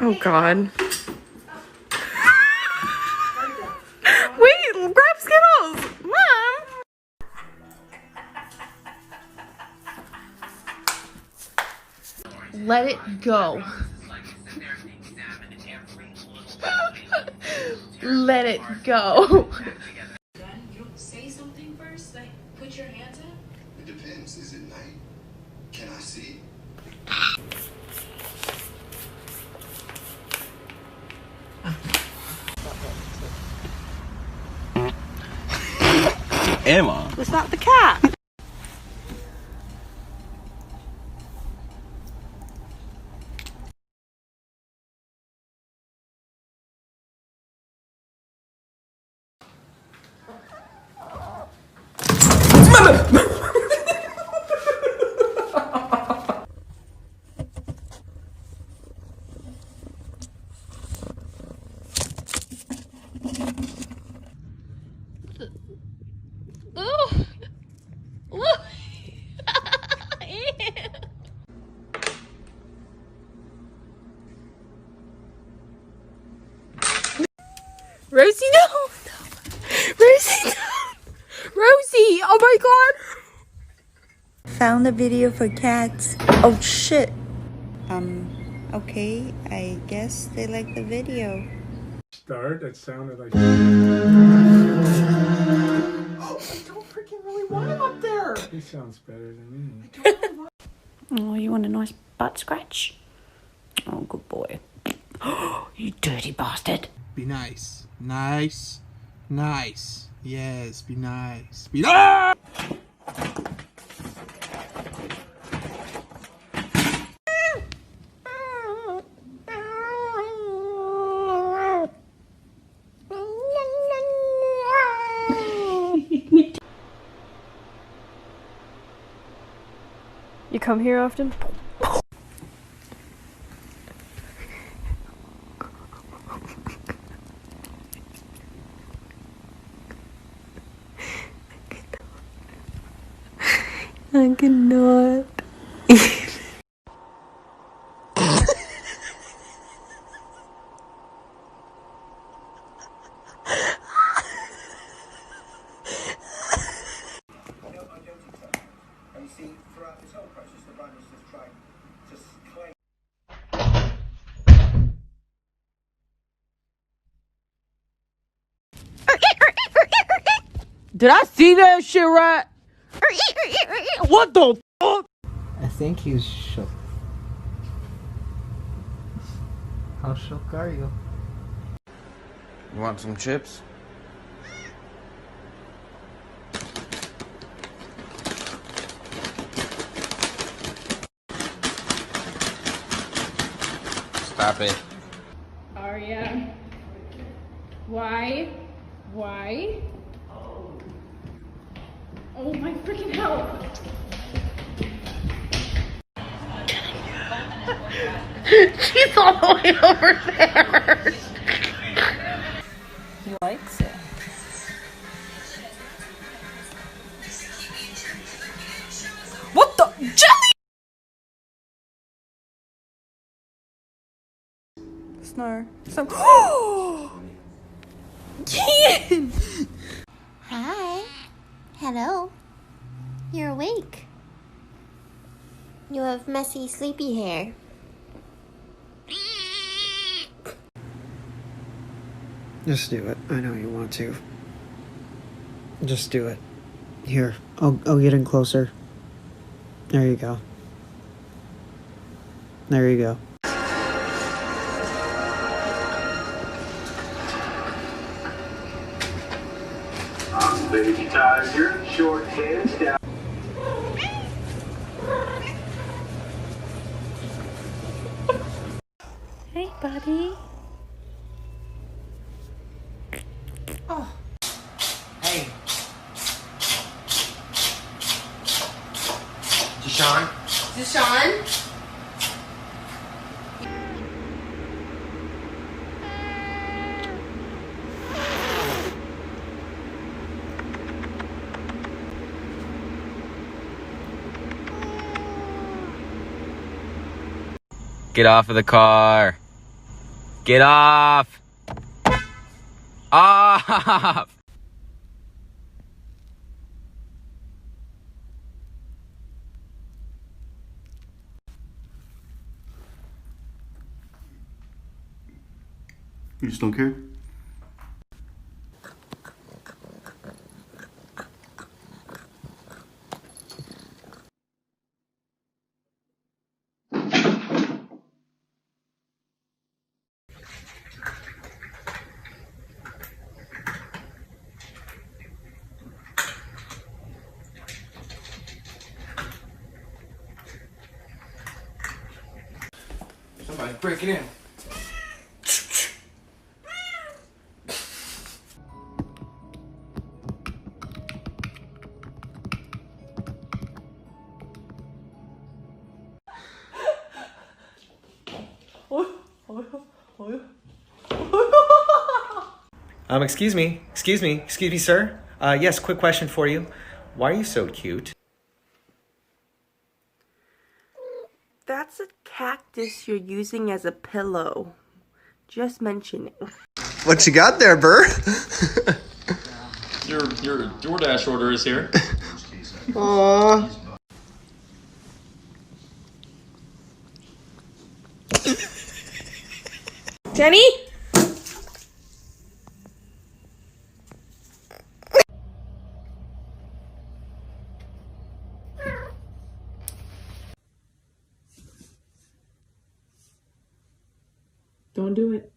Oh God. Wait, grab Skittles! Mom! Let it go. Let it go. Say something first, like put your hands up. It depends. Is it night? Can I see? Emma. Was that the cat? Rosie, no! Rosie, no! Rosie, oh my God! Found a video for cats. Oh shit. Okay, I guess they like the video. Start, it sounded like... I don't freaking really want him up there. He sounds better than me. Oh, you want a nice butt scratch? Oh, good boy. You dirty bastard. Be nice. Nice. Nice. Yes, be nice. Be nice! You come here often? I cannot. And you see, throughout this whole process, the brand is just trying to claim. Did I see that shit right? What the fuck? I think he's shook. How shook are you? You want some chips? Stop it. Aria. Why? Why? Oh my freaking hell! She's all the way over there. He likes it. What the jelly? Snore. So. Ian! Hi. Hello. You're awake. You have messy, sleepy hair. Just do it. I know you want to. Just do it. Here, I'll get in closer. There you go. There you go. Baby tiger, short hands down. Hey, buddy. Oh. Hey. Deshaun? Deshaun? Get off of the car. Get off! Off! You just don't care? Somebody's breaking in. Excuse me, sir. Yes, quick question for you. Why are you so cute? That's a cactus you're using as a pillow. Just mentioning. What you got there, Burr? Your DoorDash order is here. Aww. Jenny? Don't do it.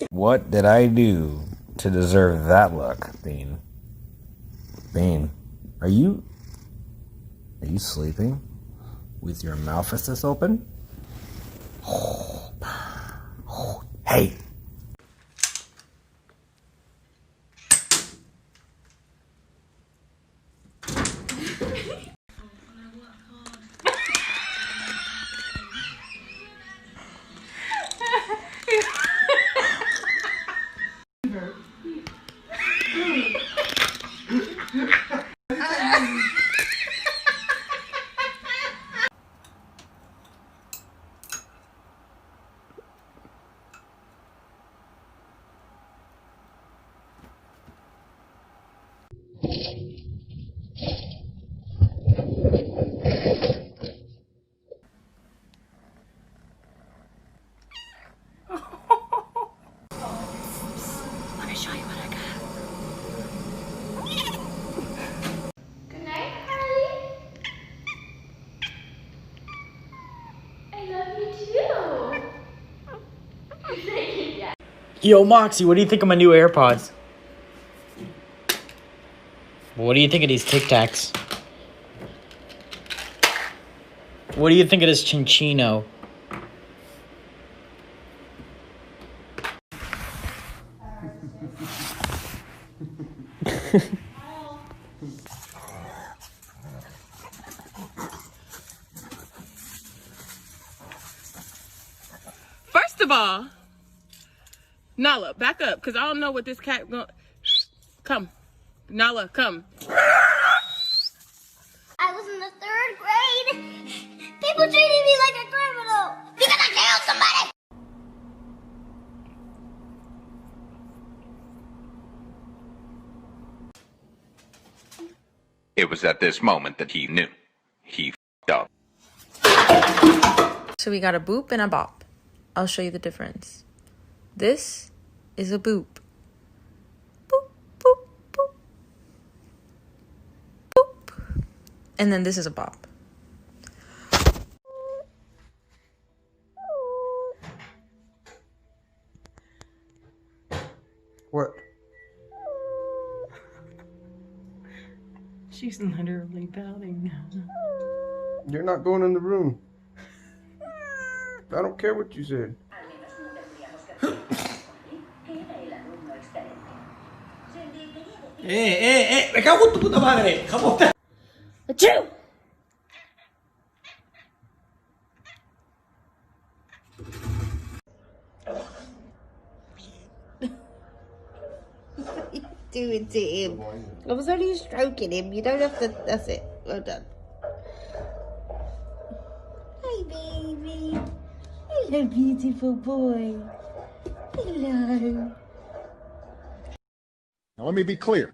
What did I do to deserve that look, Bean? Bean, are you sleeping with your mouth this open? Hey! Yo, Moxie, what do you think of my new AirPods? What do you think of these Tic Tacs? What do you think of this Chinchino? First of all, Nala, back up, because I don't know what this cat going. Come. Nala, come. I was in the 3rd grade. People treated me like a criminal because I killed somebody. It was at this moment that he knew. He f***ed up. So we got a boop and a bop. I'll show you the difference. This is a boop. Boop, boop, boop. Boop. And then this is a bop. What? She's literally pouting now. You're not going in the room. I don't care what you said. Me cago en tu puta madre. ¿Cómo está? Achoo! Do it to him. I was only stroking him. You don't have to. That's it. Well done. baby. Hello, beautiful boy. Hello. Now let me be clear.